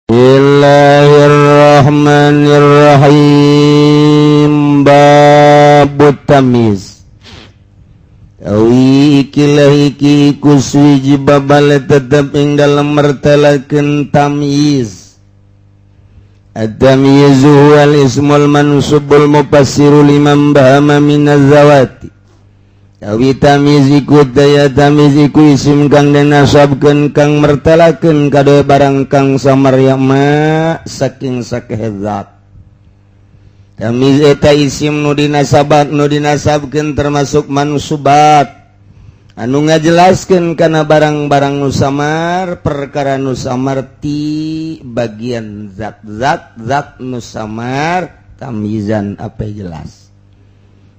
Bismillahirrahmanirrahim. Babut tamiz. Awi iki kuswiji babale tetep ing dalam mertelakeun tamiz. At-tamyizu wal ismul mansubul mufassiru liman bahama minaz zawati. Awi tamiz iku daya tamiz iku isim kang dinasabkeun kang mertelakeun kada barang kang samaryama saking sakeh zat. Tamiz eta isim nu dinasabkeun termasuk mansubat anu ngajelaskeun kana barang-barang nu samar perkara nu samar ti bagian zat nu samar tamizan apa jelas.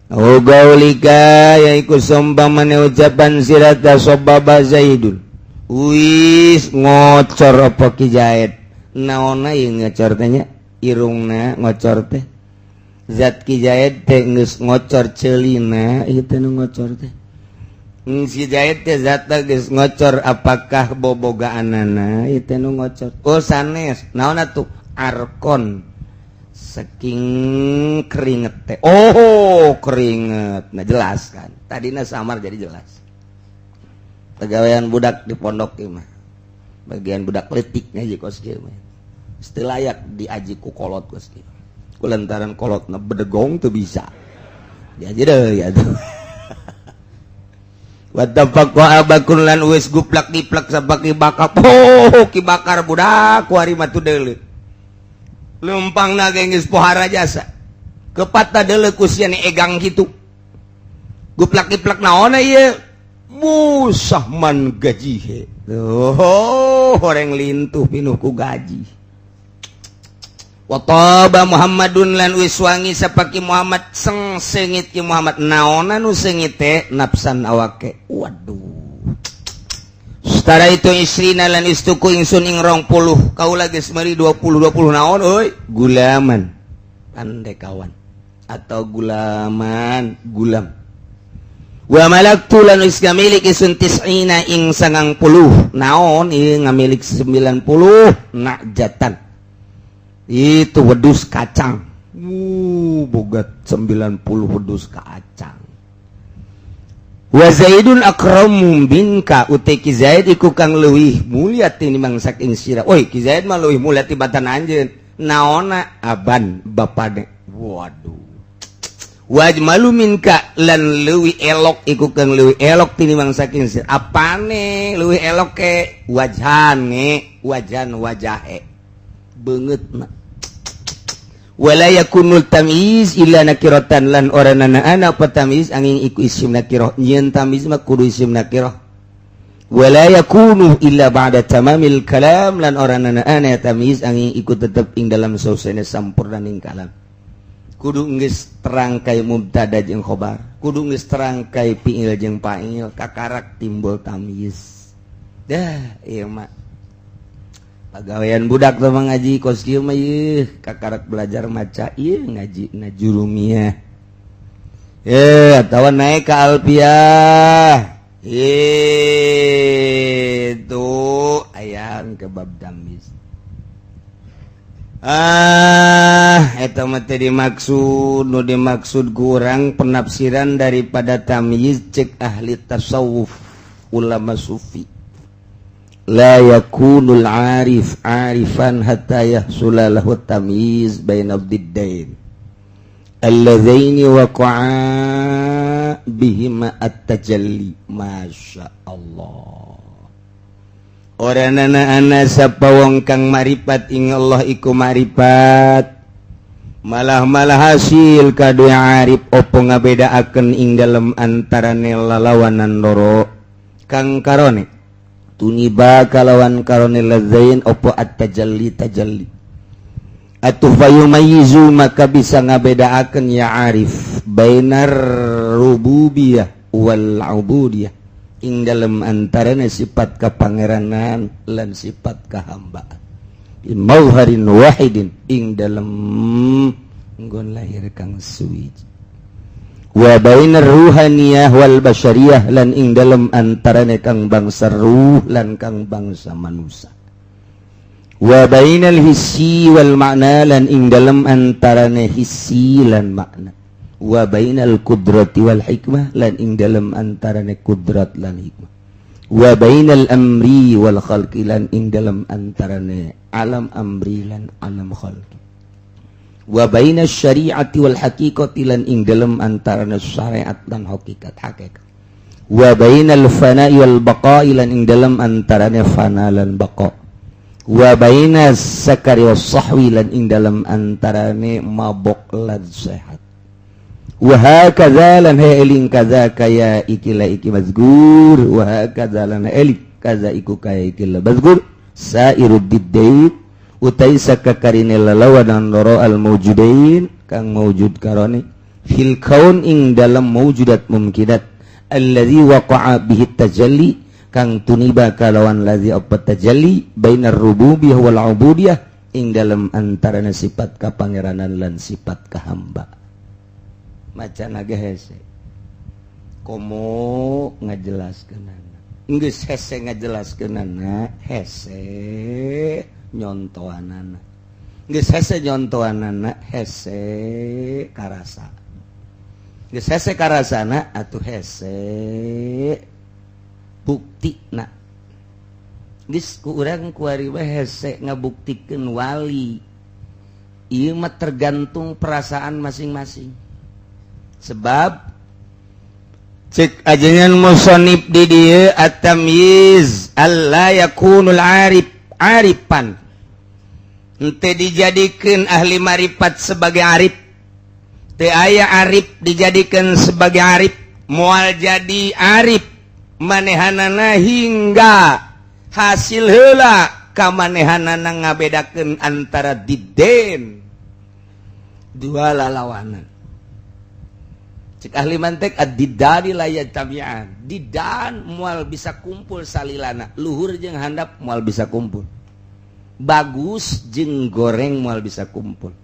Oh gaulika yaiku sompamane ucapan sirata sobaba Zaidun. Wis ngocor apa Ki Zaid. Naonna ieu ngocor teh nya? Irungna ngocor teh. Zat Ki Zaid teh geus ngocor ceulina, ieu teh nu ngocor teh. Si Zaid teh zatna geus ngocor apakah bobogaanana, ieu teh nu ngocor. Oh sanes, naonna tuh arkon. Saking keringet teh. Oh keringet. Nah jelas kan. Tadina samar jadi jelas. Pegawaian budak di pondok ieu mah. Bagian budak letiknya aja kos kieu mah. Teu layak diaji ku kolot kos kieu. Ku lantaran kolotna bedegong teu bisa. Diaji deui atuh. Wa tafaqqa abakun lan wis guplak diplak sabaki bakap. Oh ki bakar budak ku ari mah tu deuleu. Lempang naga geus pohara jasa kepatah deuleu ku sia ni egang kitu guplak-giplak naonna ieu musahman gajihe. Oh horeng lintuh pinuh ku gaji. Wa taba Muhammadun lan wis wangi sapaki Muhammad sengit ki Muhammad. Naonna nu sengit teh nafsan awake. Waduh. Setara itu isrina lan istuku ingsun ing 20 kaula geus meuli 20 naon euy gulaman pandekawan atau gulam wa malaktu lan wis ngamilik isun 90 ing 90 naon ieu ngamilik 90 najatan itu wedus kacang bogat 90 wedus kacang. Wa Zaidun akramu binka uti Ki Zaid iku kang leuwih mulia tinimbang saking sira. Oi Ki Zaid mah leuwih mulia tibatan anjeun. Naonna aban bapane. Waduh. Wajmalu minka lan leuwih elok iku kang leuwih elok tinimbang saking sira. Apane leuwih elok ke wajan wajahe. Beungeutna. Wala yakunul tamyiz illa nakiratan lan oranana ana apa tamyiz angin iku isim nakirah nyen tamyiz mah kudu isim nakirah. Wala yakunu illa ba'da tamamil kalam lan oranana ana tamyiz angin iku tetep ing dalam sausana sampurnaning kalam. Kudu geus terangkai mubtada jeung khobar, kudu geus terangkai fiil jeung fa'il kakarak timbul tamyiz. Dah ieu mah pegawaian budak sama ngaji kos kieu mah ieu kakarak belajar maca ieu ngaji na jurumiyah atawa naik ka alfiah itu ayam ke bab tamiz eta mah teh dimaksud nu dimaksud kurang penafsiran daripada tamyiz cek ahli tasawuf ulama sufi. La yakunul arif arifan hatta yahsula lahu tamyiz baina ad-diddain alladzaini waqa'a bihima at-tajalli. Masya Allah. Oranana ana sapa wong kang marifat ing Allah iku marifat malah hasil kadue arif opo ngabedaakeun ing dalem antarane lalawanan loro kang karone tuniba kalawan karone lazain opo at-tajalli atuh fayumayyizu maka bisa ngabedaakeun ya arif bainar rububiyah wal ubudiyah ing dalem antarana sifat kapangeranan lan sifat kahambaan mauharin wahidin ing dalem nggon lahir kang suwiji wa bainar ruhaniyah wal basyariyah lan ing dalem antarane kang bangsa ruh lan kang bangsa manusia wa bainal hissi wal ma'na lan ing dalem antarane hissi lan makna wa bainal qudrati wal hikmah lan ing dalem antarane kudrat lan hikmah wa bainal amri wal khalqi lan ing dalem antarane alam amri lan alam khalqi wa bainas syari'ati wal haqiqati lan ing dalem antarane syariat lan hakikat wa bainal fana'i wal baqa'i lan ing dalem antarane fana lan baqa wa bainas sakari was sahwi lan ing dalam antarane mabok lan sehat wa hakadza lan eling kaza kaya ikila iki mazgur wa hakadza lan eling kaza iku kaya ikila mazgur sairud diddait utai sakakarine lalawan loro al mawjudain kang mawjud karone fil kaun ing dalam mawjudat mumkinat allazi waqa'a bihi tajalli kang tuniba kalawan lazi apa tajalli bainar rububiyah wal ubudiyah ing dalam antarana sifat kapangeranan lan sifat kahamba macanage hese komo ngajelaskeunana geus hese ngajelaskeunana hese nyontoanana geus hese nyontoanana hese karasa geus hese karasana atuh hese bukti nak geus ku urang kuari we hese ngabuktikeun wali ieu mah tergantung perasaan masing-masing sebab cek ajengan musannif di dieu at-tamyiz alla yakunul arifan henteu dijadikeun ahli marifat sebagai arif teu aya arif dijadikeun sebagai arif moal jadi arif manehanana hingga hasil heula kamanehanana ngabedakeun antara didden dua lalawanan cek ahli mantek ad-diddani la yajtami'an diddan moal bisa kumpul salilana luhur jeung handap moal bisa kumpul bagus jeung goreng moal bisa kumpul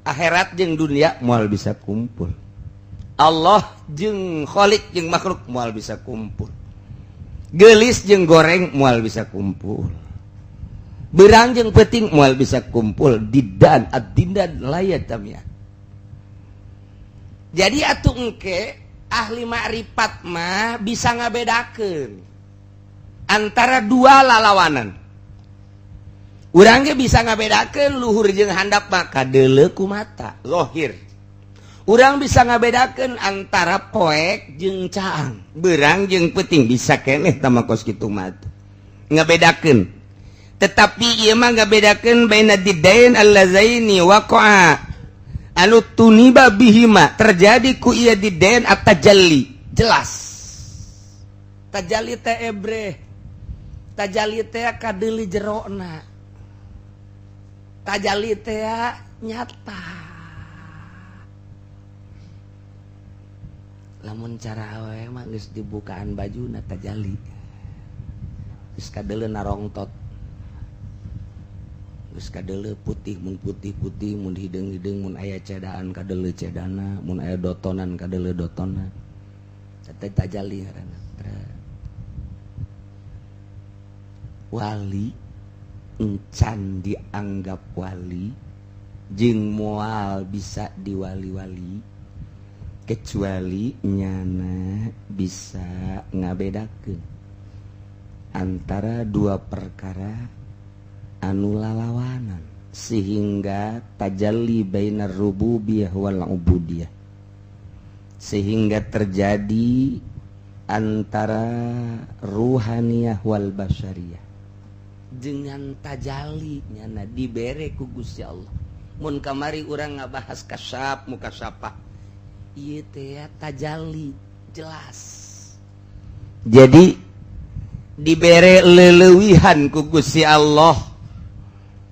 akhirat jeung dunia moal bisa kumpul Allah jeung khalik jeung makhluk moal bisa kumpul geulis jeung goreng moal bisa kumpul beurang jeung peuting moal bisa kumpul diddan ad-diddan layat tamia jadi atuh engke ahli ma'rifat mah bisa ngabedakeun antara dua lalawanan urang ge bisa ngabedakeun luhur jeung handap mah kadeuleu ku mata zahir urang bisa ngabedakeun antara poek jeung caang beurang jeung peuting bisa keneh tama kos kitu mah ngabedakeun tetapi ieu mah ngabedakeun baina diddain allazaini waqa'a anu tuniba bihima terjadi ku ieu diddain at-tajalli jelas tajalli teh ebre tajalli teh kadeuli jerona tajalli teh nyata lamun cara awe mah geus dibukaan bajuna tajalli geus kadeuleu narongtot geus kadeuleu putih mun putih-putih mun hideung-hideung mun aya cedaan kadeuleu cedana mun aya dotonan kadeuleu dotonna eta tajalli ngaranna wali encan dianggap wali jeung moal bisa diwali-wali kecuali nyana bisa ngabedakeun antara dua perkara anu lalawanan sehingga tajalli bainar rububiyah wal ubudiyah sehingga terjadi antara ruhaniyah wal basyariyah dengan tajalli nyana dibere ku Gusti Allah mun kamari urang ngabahas kasyaf mukasyafah ieu teh tajalli jelas jadi dibere leulewihan ku Gusti Allah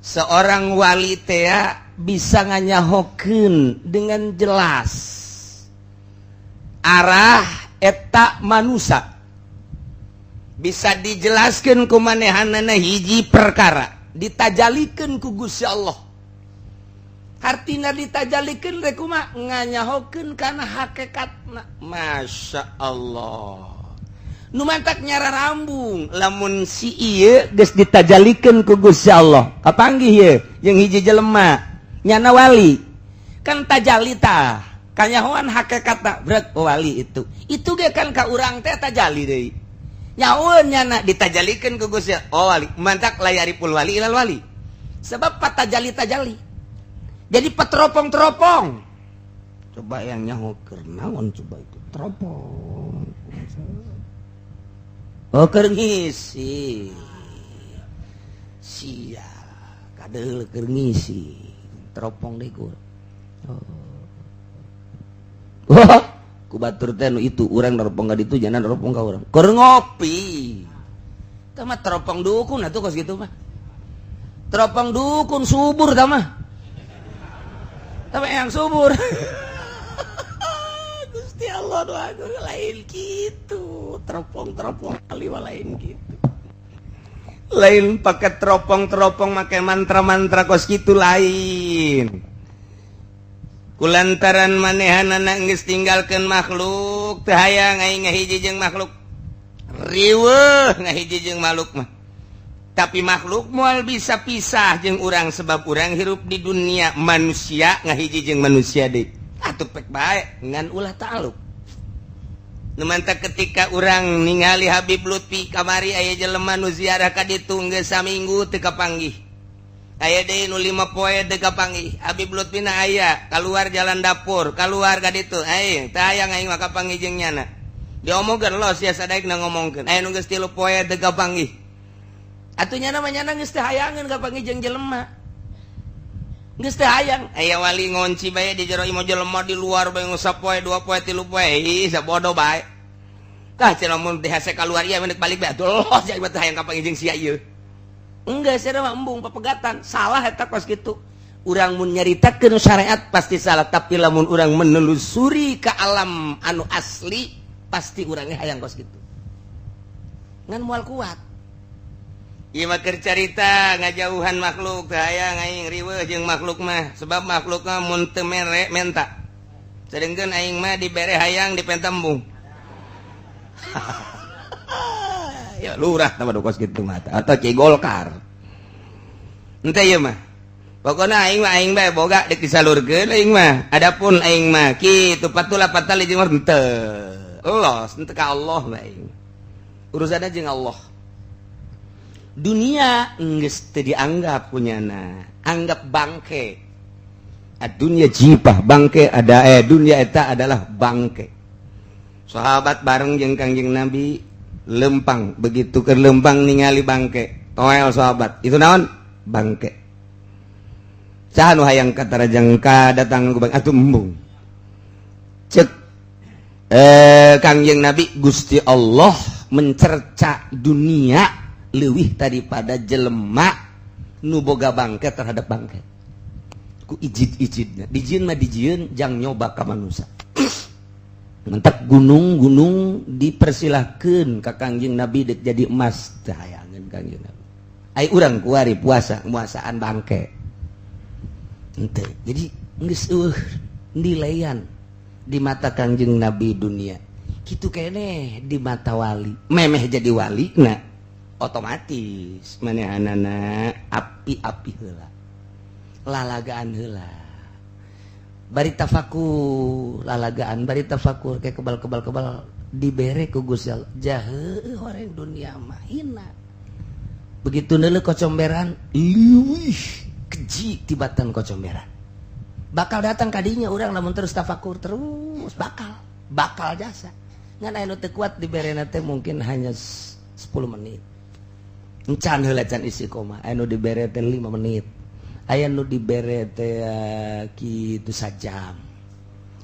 seorang wali teh bisa nganyahokeun dengan jelas arah eta manusia bisa dijelaskeun ku manehanana hiji perkara ditajalikeun ku Gusti Allah artina ditajalikeun rek kumaha nganyahokeun kana hakikatna masya Allah nu mantak nyara rambung lamun si ieu geus ditajalikeun ku Gusti Allah kapanggih ye jeung hiji jelema nyana wali kan tajalita kanyahoan hakikatna berat wali itu ge kan ka urang teh tajali deui nyaun nyana ditajalikeun ku Gusti wali mantak layaripul wali ilal wali sebab patajali jadi pateropong-teropong coba yang nyaho keur naon coba itu teropong oh keur ngisi sia kadeuleuk keur ngisi teropong deui ku wah ku batur teh nu itu urang neropong ka ditu jangan neropong ka urang keur ngopi tah mah teropong dukun atuh kos kitu mah teropong dukun subur tah mah tapi yang subur Gusti Allah doa lain gitu teropong kali lain gitu lain pakai teropong pakai mantra kos gitu lain kulantaran manehanana geus tinggalkeun makhluk teu hayang aing ngahiji jeung makhluk riweuh ngahiji jeung makhluk mah tapi makhluk moal bisa pisah jeung urang sebab urang hirup di dunia manusia ngahiji jeung manusia deui atuh pek bae ngan ulah ta'aluk nu mantap ketika urang ningali Habib Lutfi kamari aya jelema nu ziarah ka ditu geus saminggu teu kapanggih aya deui nu 5 poe teu kapanggih Habib Lutfi na aya keluar jalan dapur keluar ka ditu aing teu hayang aing mah kapanggih jeung nyana diomongkeun lo sia sadaekna ngomongkeun aya nu geus 3 poe teu kapanggih atunya namanya geus teu hayangeun kapanggih jeung jelema geus teu hayang aya wali ngonci bae di jero imah jelema di luar bae sapoe 2 poe 3 poe ih sabodo bae tah cenah mun teh hese kaluar ieu menit balik bae atuh sia ieu teh hayang kapanggih jeung sia ieu enggeus cenah mah embung papegatan salah eta kos kitu urang mun nyaritakeun syariat pasti salah tapi lamun urang menelusuri ka alam anu asli pasti urang hayang kos kitu ngan moal kuat ieu mah keur carita ngajauhan makhluk teu hayang aing riweuh jeung makhluk mah sebab makhluk mah mun teu mere menta sedengkeun aing mah dibere hayang dipenta embung ya lurah tah kos kitu mah atau Ki Golkar henteu ieu mah pokona aing bae boga dek disalurkeun aing mah adapun aing mah kitu patulah patali jeung henteu los henteu ka Allah bae urusanna jeung Allah dunia geus teu dianggap punyana anggap bangke dunia jipah bangke ada dunia eta adalah bangke sahabat bareng jeung Kangjeng Nabi lempang begitu ke lempang ningali bangke toel sahabat itu naon bangke saha nu hayang katarajang ka datang ku bangke atuh embung cek Kangjeng Nabi Gusti Allah mencerca dunia leuwih daripada jelema nu boga bangke terhadap bangke ku ijid-ijidna dijieun mah dijieun jang nyoba ka manusia mantap gunung-gunung dipersilahkeun ka Kangjeng Nabi dek jadi emas teu hayangeun Kangjeng Nabi ai urang kuari puasa muasaan bangke henteu jadi geus nilaian di mata Kangjeng Nabi dunia kitu keneh di mata wali memeh jadi wali na otomatis manehanana api-api heula lalagaan heula bari tafakur lalagaan bari tafakur kayak kebal dibere ku Gusti Allah jaheuh horeng dunia mah hina begitu neuleuh kocomberan leuwih keji tibatan kocomberan bakal datang kadinya urang lamun terus tafakur terus bakal jasa ngan anu teu kuat diberena teh mungkin hanya 10 menit encan heula can istiqomah anu dibere teh 5 menit aya nu dibere teh kitu sajam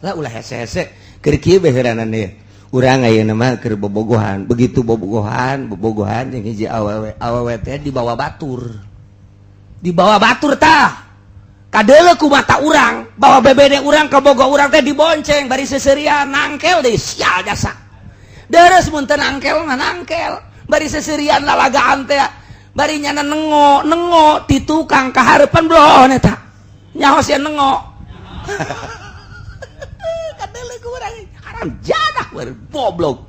lah ulah hese-hese keur kieu beheuranan ieu urang ayeuna mah keur bobogohan begitu bobogohan jeung hiji awewe teh dibawa batur tah kadeuleuh ku mata urang bawa bebede urang ka bogo urang teh dibonceng bari seserian nangkel deui sial jasa deres mun teu nangkel mah nangkel bari seserian lalagaan teh bari nyana nengo ti tukang kahareupan blon eta nyaho sia nengo kadeuleuh ku urang haram jadah goblok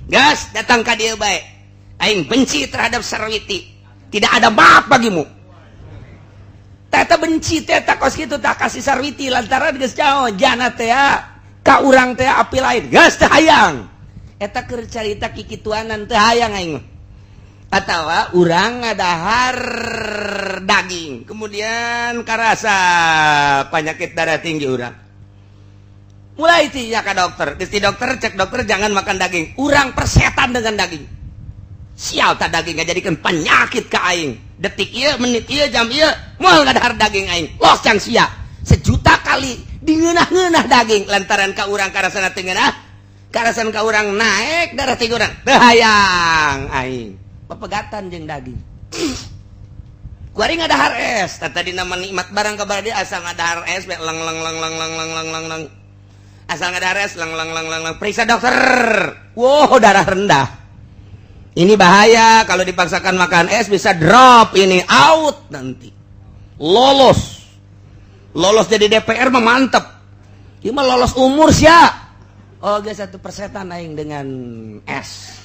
gas datang ka dieu bae aing benci terhadap Sarwiti tidak ada maaf bagimu tata benci teh tak kos kitu tak kasih Sarwiti lantaran geus jauh jana teh ka urang teh api lain gas teh hayang eta keur carita kikituanan teh hayang aing atawa urang ngadahar daging kemudian karasa penyakit darah tinggi urang mulai tinya ke dokter geus ti dokter cek dokter jangan makan daging urang persetan dengan daging sial tak daging ngajadikeun penyakit ka aing detik ieu menit ieu jam ieu moal ngadahar daging aing los cang sia sejuta kali dingeunah-ngeunah daging lantaran ka urang karasana teu ngeunah karasan ka urang naek darah tinggi urang teu hayang aing pepegatan jeung daging kuari ngadahar es tadi nama nikmat barang kabar dia asal ngadahar es leng asal ngadahar es leng periksa dokter wow darah rendah ini bahaya kalau dipaksakan makan es bisa drop ini out nanti lolos jadi DPR mah mantep ini mah lolos umur sia oh guys satu persetan aing dengan es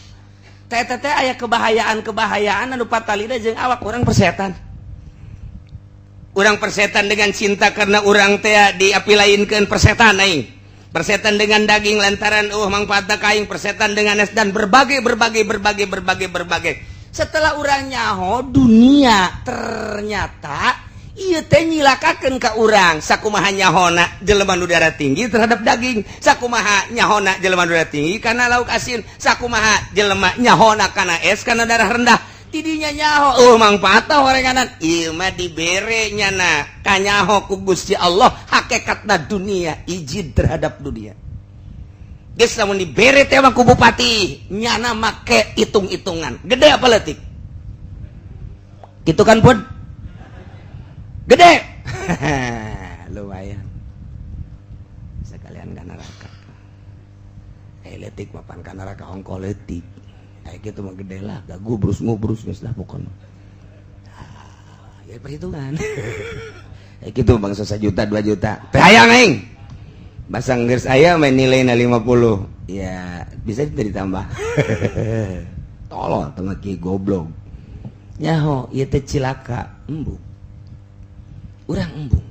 teh aya kebahayaan anu patalina jeung awak urang persetan dengan cinta karena urang teh diapilainkeun persetan aing persetan dengan daging lantaran mangpaatna ka aing persetan dengan es dan berbagai setelah urang nyaho dunia ternyata ieu teh nyilakakeun ka urang sakumaha nyahona jelema nu darah tinggi terhadap daging sakumaha nyahona jelema nu darah tinggi kana lauk asin sakumaha jelema nyahona kana es kana darah rendah tidinya nyaho mangpaatna horenganan ieu mah dibere nyana kanyaho ku Gusti Allah hakikatna dunia izin terhadap dunia geus lamun dibere teh mah ku bupati nyana make hitung-hitungan gede apa leutik kitu kan pun gede lumayan sekalian ka neraka letik mapan ka neraka ongko letik kayak gitu mah gede lah gak gubrus geus lah pokoknya ya perhitungan kayak gitu bangsa 1 juta 2 juta teh hayang aing basang geus aya main nilainya 50 ya bisa ditambah tolol tengah ki goblok nyaho ieu teh cilaka embung urang embung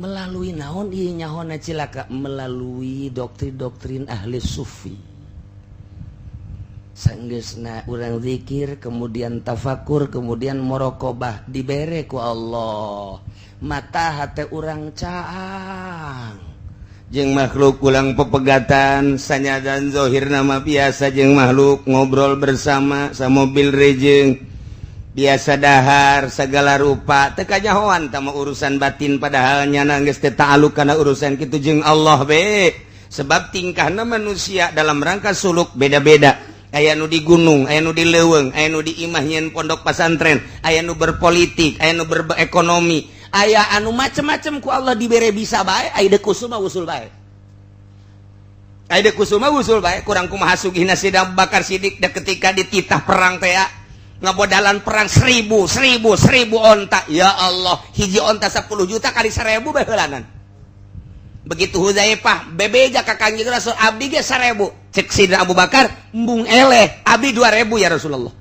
melalui naon ieu nyahona cilaka melalui doktrin ahli sufi sanggeusna urang zikir kemudian tafakur kemudian muraqabah dibere ku Allah mata hate urang caang jeung makhluk ulang pepegatan sanyadan zahirna mah biasa jeung makhluk ngobrol bersama samobil rejeng biasa dahar segala rupa teu kanyahoan tama urusan batin padahal nyana geus teu ta'alluq kana urusan kitu jeung Allah be sebab tingkahna manusia dalam rangka suluk beda-beda aya nu di gunung aya nu di leuweung aya nu di imah nyeun pondok pesantren aya nu berpolitik aya nu berekonomi aya anu macem-macem ku Allah dibere bisa bae aya deuk kusuma usul bae kurang kumaha sugihna Sidang Bakar Sidik da ketika dititah perang teh ngabodalan perang 1000 onta ya Allah hiji onta 10 juta kali 1000 bae heulanan begitu Hudzaifah bebeja ka Kangjeng Rasul abdi ge 1000 cek Sidina Abu Bakar embung eleh abdi 2000 ya Rasulullah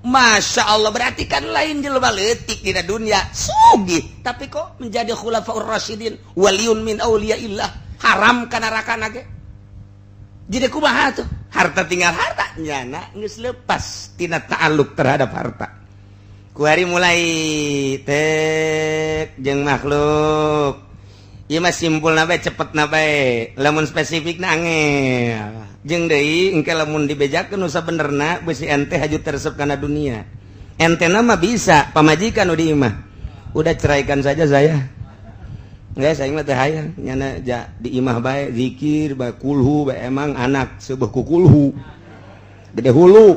Masya Allah berarti kan lain jelema leutik dina dunia sugih tapi kok menjadi khulafaur rasyidin waliun min auliyaillah haram ka nerakana ge jadi kumaha tuh harta tinggal harta nyana geus leupas tina ta'alluq terhadap harta ku hari mulai teh jeung makhluk ieu mah simpulna bae cepetna bae lamun spesifikna angel jeung deui engke lamun dibejakeun nu sabenerna beusi ente haju teresep kana dunia entena mah bisa pamajikan nu di imah udah ceraikan saja saya enggak saya mah teh hayang nyana di imah bae zikir bae kulhu bae emang anak seubeuh ku kulhu gede hulu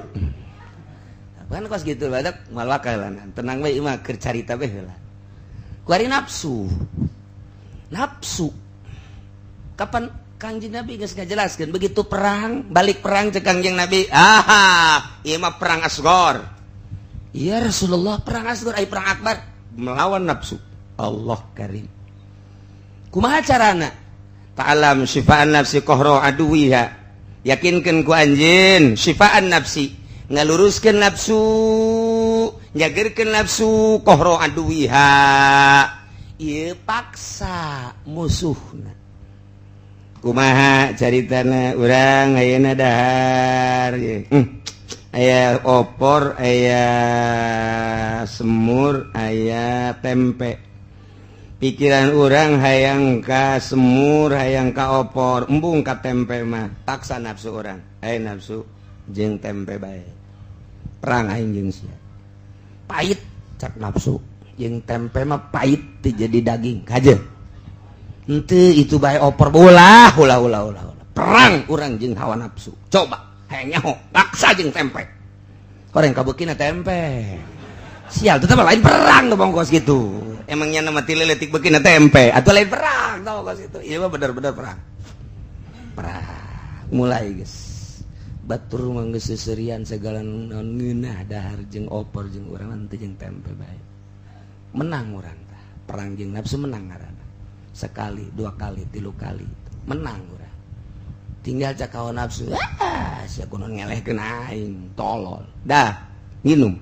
kan kos gitu badak malah kaelanan tenang bae imah keur carita bae heula ku ari nafsu kapan Kangjeng Nabi geus ngajelaskeun begitu perang balik perang cek Kangjeng Nabi ieu mah perang asghar iya Rasulullah perang asghar ai perang akbar melawan nafsu Allah karim kumaha carana ta'alam syifa'an nafsi qahra aduwiha yakinkan ku anjeun sifaan nafsi ngaluruskeun nafsu nyageurkeun nafsu kohro aduwiha ieu paksa musuhna kumaha caritana urang ayeuna dahar aya opor aya semur aya tempe pikiran urang hayang ka semur hayang ka opor embung ka tempe mah paksa nafsu urang nafsu jeung tempe bae perang aing jeung sia pait cak nafsu jeung tempe mah pait teu jadi daging kaje henteu itu bae opor ulah perang urang jeung hawa nafsu coba hayang nyaho paksa jeung tempe koreng kabeukina tempe sial tetep lain perang tuh bongkos gitu emangnya nama tileletik beukina tempe atau lain perang tau bongkos gitu ieu mah bener-bener perang mulai geus batur mah geus seserian segala naon ngeunah dahar jeung opor jeung urang teh jeung tempe bae menang urang tah perang jeung nafsu menang ngaranna sekali, 2 kali, 3 kali menang urang tinggal cak hawa nafsu sia kunaon ngelehkeun aing tolol dah nginum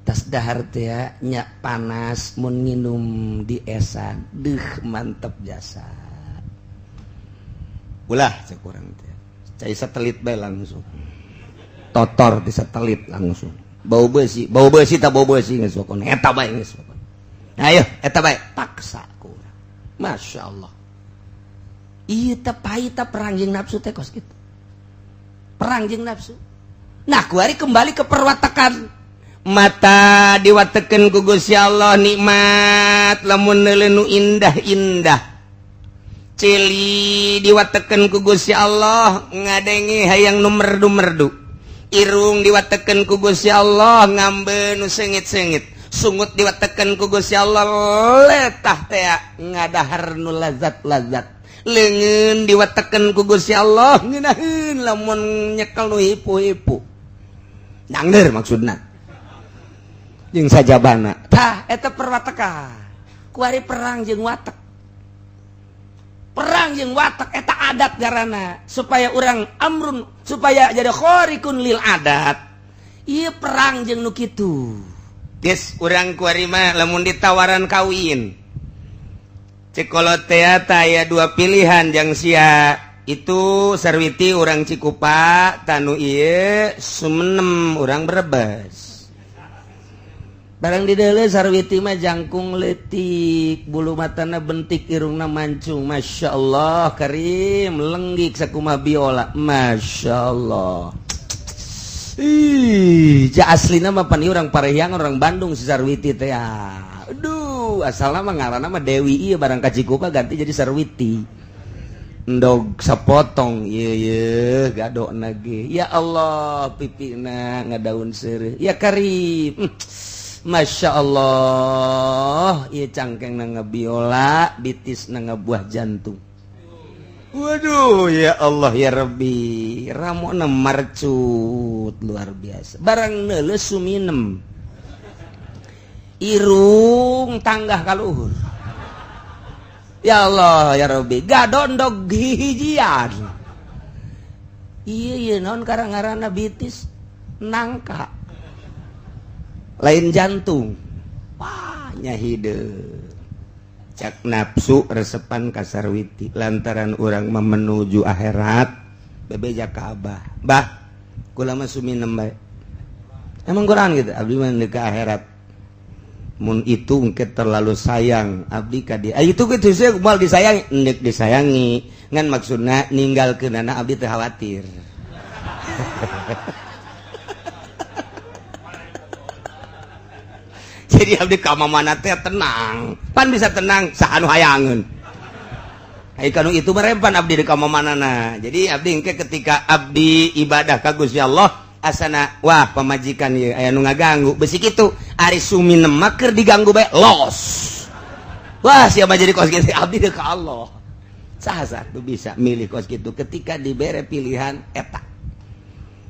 tas dahar teh nya panas mun nginum di esan mantep jasa ulah cak urang teh cai satelit bae langsung totor di satelit langsung bau besi tak bau besi geus pokona eta bae geus pokona ayo eta bae paksa ku urang masyaallah ieu teh pahit perang jeung nafsu teh kos kitu perang jeung nafsu nah kuari kembali ke perwatakan mata diwatekeun ku Gusti Allah nikmat lamun neuleuh nu indah-indah cili diwatekeun ku Gusti Allah ngadenge hayang nu merdu-merdu irung diwatekeun ku Gusti Allah ngambe nu seungit-seungit sungut diwatekeun ku Gusti Allah letah teh ngadahar nu lazat-lazat leungeun diwatekeun ku Gusti Allah ngeunaheun lamun nyekel nu hipu-hipu dangdeur maksudna jeung sajabana tah eta perwatakan kuari perang jeung watek eta adat garana supaya urang amrun supaya jadi khariqun lil adat ieu perang jeung nu kitu geus urang kuari mah lamun ditawaran kawin Cikolote aya 2 pilihan jang sia itu sarwiti urang Cikupa tanu ieu Sumenem urang Brebes barang di deuleu sarwiti mah jangkung leutik bulu matana bentik irungna mancung masyaallah karim lenggik sakumaha biola masyaallah ja aslina mah pan urang Parehyangan orang Bandung si sarwiti teh aduh asalna mah ngaranna mah Dewi ieu barang ka Cikupa ganti jadi sarwiti endog sapotong ieu gadona ge ya Allah pipina ngadaun seureuh ya karim Masya Allah ieu cangkeng na ngabiola bitis na ngabuah jantung waduh ya Allah ya Rabbi ramona marcut luar biasa barang neuleuh suminem irung tanggah kaluhur ya Allah ya Rabbi gadondog hijian iya naon karangaranna bitis nangka lain jantung wah nyahideu cak nafsu resepan ka sarwiti lantaran urang mah menuju akhirat bebeja ka abah bah kula mah suminem bae emang kurang gitu abdi mah ka akhirat mun itu engke terlalu sayang abdi ka dia itu kitu sih moal disayangi endek disayangi ngan maksudna ninggalkeunana abdi teu khawatir jadi abdi ka mamana teh tenang pan bisa tenang saha nu hayangeun ai kanu itu merempan abdi di ka mamanana jadi abdi engke ketika abdi ibadah ka Gusti Allah asana wah pamajikan ieu aya nu ngaganggu besi kitu ari suminem mah keur diganggu bae los wah sia mah jadi kos kitu abdi teh ka Allah saha satu bisa milih kos kitu ketika dibere pilihan eta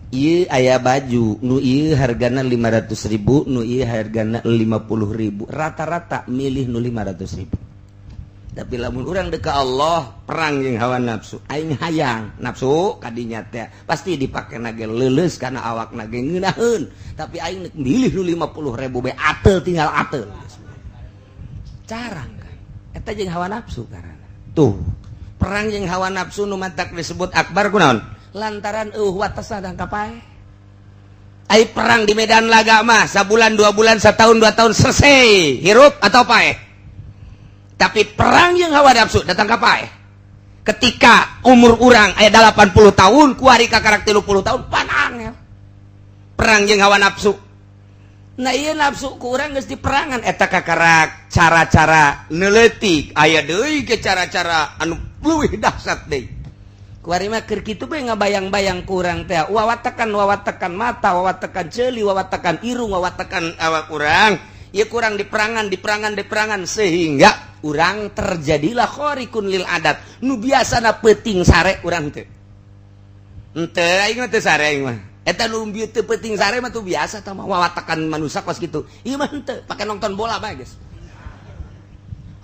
ieu aya baju nu ieu hargana 500.000 nu ieu hargana 50.000 rata-rata milih nu 500.000 tapi lamun urang deka Allah perang jeung hawa nafsu aing hayang nafsu kadinya teh pasti dipake nage leuleus kana awak nage ngeunaheun tapi aing milih nu 50.000 be ateul tinggal ateul carang kan eta jeung hawa nafsu karana tuh perang jeung hawa nafsu nu mantak disebut akbar kunaon lantaran wates sadang kapae ai perang di medan laga mah sabulan 2 bulan 1 tahun 2 tahun selesai hirup atau pae tapi perang yang hawa nafsu datang kapae ketika umur urang aya 80 tahun kuari ka karak 30 tahun panang ya perang yang hawa nafsu nah iya nafsu ku urang geus diperangan eta ka karak cara-cara neuletik aya deui ke cara-cara anu leuwih dahsyat deui kuari mah keur kitu bae ngabayang-bayang ku urang teh wawatekan mata wawatekan ceuli wawatekan irung wawatekan awak urang ieu kurang diperangan sehingga urang terjadilah khariqun lil adat nu biasana peuting sare urang teu henteu aing mah teu sare aing mah eta nu teu peuting sare mah tuh biasa tah mah wawatekan manusia kos kitu ieu mah henteu pake nonton bola bae geus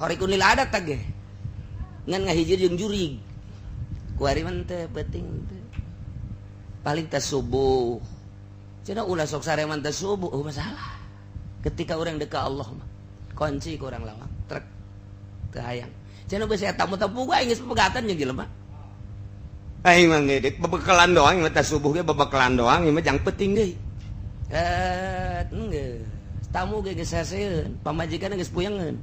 khariqun lil adat tah ge ngan ngahiji jeung jurig kuari mah teu peuting teu paling teh subuh cenah ulah sok sare mah teh subuh masalah ketika orang dekat Allah mah kunci ku urang lawang trek teu hayang cenah beus eta tamu-tamu gua geus pegatan jeung jelema aing mah ngedek bebekalan doang mah teh subuh ge bebekalan doang ieu mah jang penting deui geus tamu ge geus saseun pamajikan geus puyengeun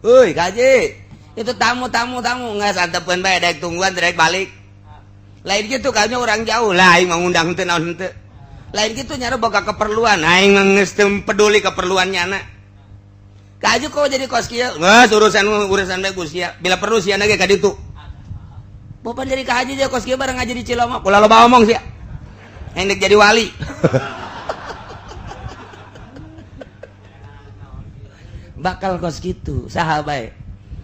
euy kaji itu tamu geus santepeun bae daek tungguan daek balik lain kitu kayaknya orang jauh lah aing mah ngundang teu naon henteu lain kitu nyara boga keperluan aing mah geus teu peduli keperluannya na kaju kok jadi kos kieu geus urusan bae Gusti bila perlu sia ge ka ditu bopan jadi ka haji je kos kieu bareng ngaji di Ciloma kula loba omong sia endek jadi wali bakal kos kitu saha bae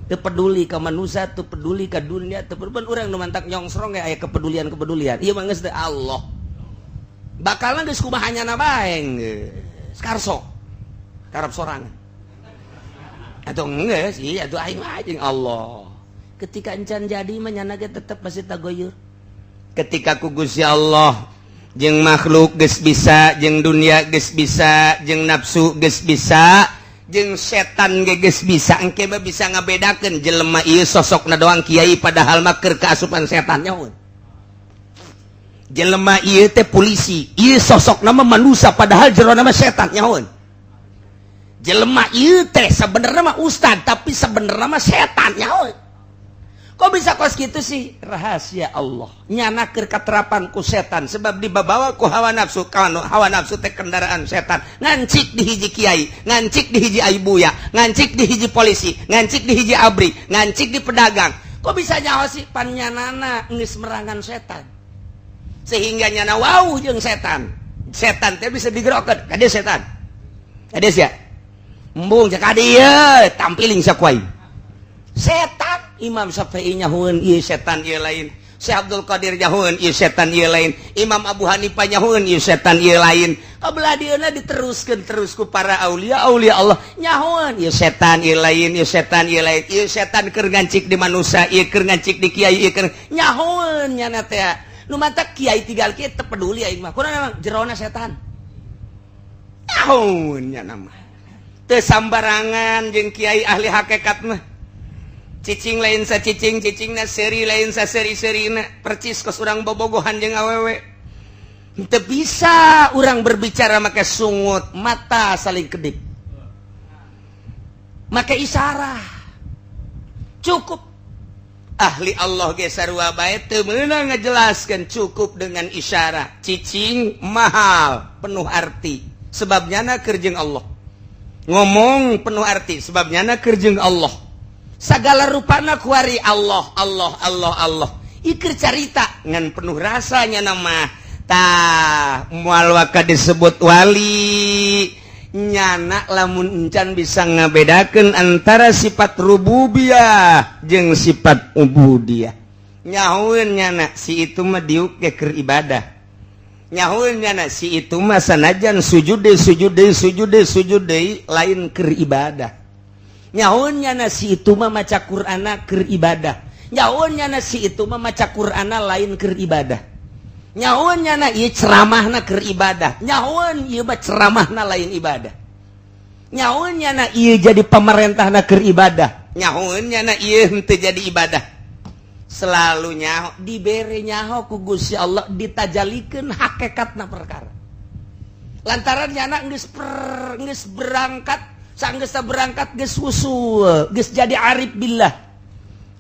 teu peduli ka manusia teu peduli ka dunia teu peduli urang nu mantak nyongsrong ge aya kepedulian ieu mah geus teh Allah bakalna geus kumahanyana bae geus karso karep sorangan atau enggak sih atau aing aing Allah ketika encan jadi menyana ge tetep masih tagoyur ketika ku Gusti Allah jeung makhluk geus bisa jeung dunia geus bisa jeung nafsu geus bisa jeung setan ge geus bisa engke mah bisa ngabedakeun jelema ieu sosokna doang kiai padahal mah keur kaasupan setan nyaun jelema ieu teh polisi ieu sosokna mah manusia padahal jerona mah setan nyaun jelema ieu teh sebenarnya mah ustad tapi sebenarnya mah setan nyaon kok bisa kos kitu sih rahasia Allah nyana keur katerapan ku setan sebab dibawa ku hawa nafsu kana hawa nafsu teh kendaraan setan ngancik di hiji kiai ngancik di hiji aibuya ngancik di hiji polisi ngancik di hiji abri ngancik di pedagang kok bisa nyaho sih pan nyanana geus merangan setan sehingga nyana wauh jeung setan teh bisa digerokeun ka dieu setan ka dieu sia embung cek adieu tampiling sakuai setan Imam Syafi'i nyahueun ieu setan ieu lain Syekh Abdul Qadir nyahueun ieu setan ieu lain Imam Abu Hanifah nyahueun ieu setan ieu lain kabelah dieuna diteruskeun terus ku para aulia Allah nyahueun ieu setan ieu lain ieu setan ieu lain ieu setan keur ngancik di manusia ieu keur ngancik di kiai ieu keur nyahueun nyana teh nu mantak kiai tinggal kieu teu peduli aing mah kunaon jerona setan nyahueun nyana mah teu sambarangan jeung kiai ahli hakikat mah cicing lain sa cicingna seri lain sa seri-serina percis kos urang bobogohan jeung awewe teu bisa urang berbicara make sungut mata saling kedip make isyarah cukup ahli Allah ge sarua bae teu meunang ngajelaskeun cukup dengan isyarah cicing mahal penuh arti sebabnya keur jeung Allah ngomong penuh arti sebabnya na kerjeng Allah segala rupana kuari Allah ikir carita ngan penuh rasanya nama tah moal waka disebut wali nyana lamun encan bisa ngabedakeun antara sifat rububiyah jeung sifat ubudiyah nyahueun nyana si itu mah diuk ge keur ibadah nyahueun nyana si itu mah sanajan sujud lain keur ibadah nyaunnya nasi itu mah maca Qur'ana keur ibadah, nyaunnya nasi itu mah maca Qur'ana lain keur ibadah, nyaunnya na ieu ceramahna keur ibadah, nyaun ieu mah ceramahna lain ibadah, nyaunnya na ieu jadi pemerintahna keur ibadah, nyaunnya na ieu henteu jadi ibadah. Selalu nyaho dibere nyaho ku Gusti Allah ditajalikeun hakikatna perkara. Lantaran nyana geus berangkat, sanggeus berangkat geus usul, geus jadi arif billah.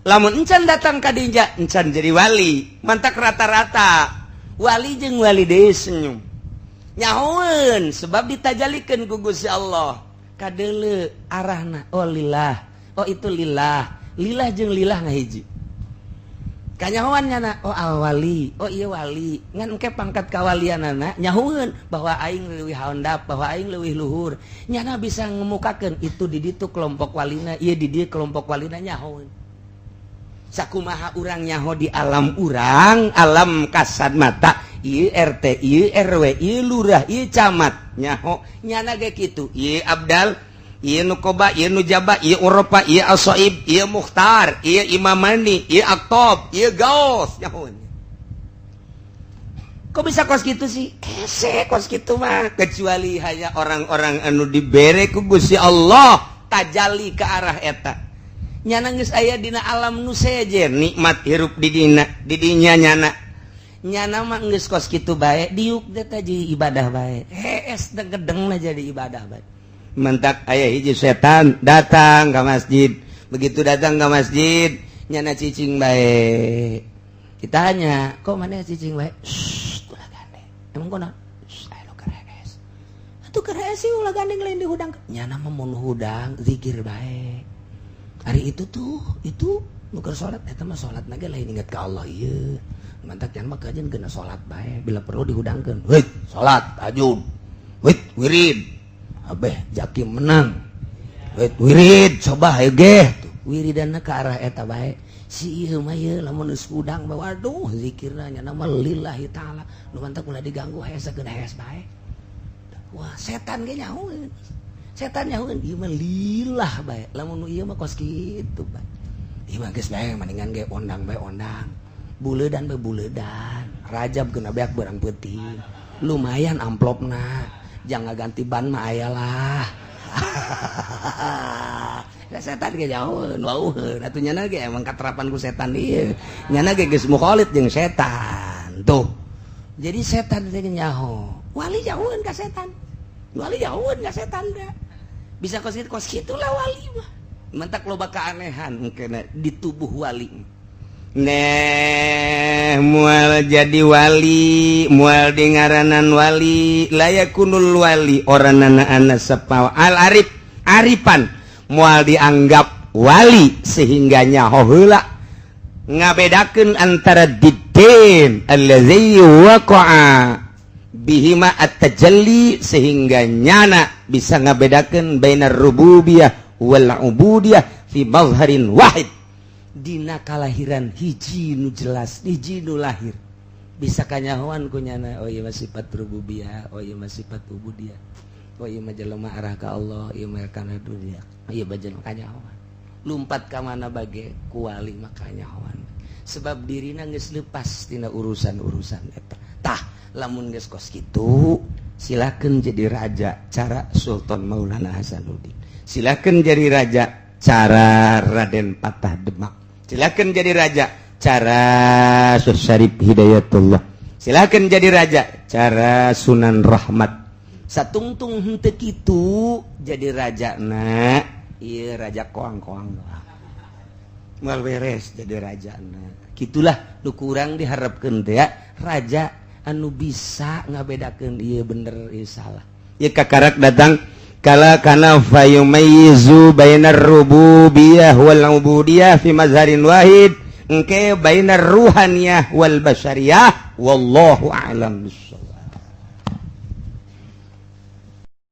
Lamun encan datang ka dinya, encan jadi wali. Mantak rata-rata wali jeung wali deui senyum. Nyahoeun sebab ditajalikeun ku Gusti Allah. Kadeuleu arahna, oh lillah, oh itu lillah. Lillah jeung lillah ngahiji. Kanyahoan nyana, oh wali, oh iya wali, ngan engke pangkat kawalianana nyahoeun bahwa aing leuwih handap, bahwa aing leuwih luhur. Nyana bisa ngemukakeun itu di ditu kelompok walina, ieu di dieu kelompok walina nyahoeun. Sakumaha urang nyaho di alam urang, alam kasat mata, ieu RT, ieu RW, ieu lurah, ieu camat, nyaho nyana ge kitu. Ieu Abdal, ieu Nukoba, ieu Nujaba, ieu Uropa, ieu Asoib, ieu Mukhtar, ieu Imamani, ieu Aktob, ieu Gaus. Kok bisa kos gitu sih? Kese kos gitu mah. Kecuali hanya orang-orang anu dibere ku Gusti Allah tajalli ke arah eta. Nyana geus aya dina alam nu sejen nikmat hirup di dinya nyana. Nyana mah geus kos kitu bae, diuk teh jadi ibadah bae. Hees gedengna jadi ibadah bae. Mentak ayah hiji setan datang ke masjid. Begitu datang ke masjid, nyana cicing bae. Kita tanya, kok mana cicing bae? Shhh, ulah gandeng. Emang kona? Shhh, ayo keres. Atuh keres sih ulah gandeng lain dihudang. Nyana mah mun hudang zikir bae. Hari itu nu keur salat eta mah salatna ge lain inget ka Allah ieu. Mantak nyana mah kajen geuna salat bae, bila perlu dihudangkeun. Wait, salat, tahajud. Wait, wirid. Abeh jaki menang. Wait, wirid coba hayu ge. Wiridanna ke arah eta bae. Si ieu mah ieu lamun geus hudang bae waduh zikirna nya nama lillahi taala. Nu mantak ulah diganggu hesakeun hees bae. Wah, setan ge nyahoeun. Setan nyahoeun ieu mah lillah bae. Lamun ieu mah kos kitu bae. Ieu mah geus bae mendingan ge ondang bae ondang. Buleudan bae buleudan. Rajab geuna beak barang peuting. Lumayan amplopna. Jangan ganti ban mah ayalah. Da setan ge jauheun, wauheun. Atuh nyana ge emang katerapan ku setan ieu. Nyana ge geus mukhalid jeung setan. Tuh. Jadi setan teh nyaho. Wali jauheun ka setan. Wali jauheun ka setan da. Bisa kos kitu lah wali mah. Mentak loba keanehan engkeuna di tubuh wali. Mual jadi wali, mual di ngaranan wali, layakunul wali oranana ana sapawa al arif arifan mual dianggap wali sehingga nyaho heula ngabedakeun antara didin allazi waqa'a bihima at-tajalli sehingga nyana bisa ngabedakeun bainar rububiyah wal ubudiyah fi mazharin wahid. Dina kalahiran hiji nu jelas, hiji nu lahir. Bisa kanyahoan ku nyana, oh iya mah sifat rububiyah, oh iya mah sifat ubudiyah. Oh iya mah jelema arah ka Allah, iya mah kana dunia. Oh iya bajan kanyahoan. Lumpat ka mana bage ku wali mah kanyahoan. Sebab dirina geus leupas tina urusan-urusan eta. Tah, lamun geus kos kitu, silakeun jadi raja cara Sultan Maulana Hasanuddin. Silakeun jadi raja cara Raden Patah Demak. Silakan jadi raja cara Syekh Syarif Hidayatullah. Silakan jadi raja cara Sunan Rahmat. Satungtung henteu kitu jadi raja na ieu raja koang-koang doang. Moal beres jadi raja na. Kitulah nu kurang diharapkeun teh ya, raja anu bisa ngabedakeun ieu bener ieu salah. Ieu kakarak datang kala kana fayumayyizu bainar rububiyah wal ubudiyah fi mazharin wahid engke bainar ruhaniyah wal basyariyah wallahu a'lam bissawab.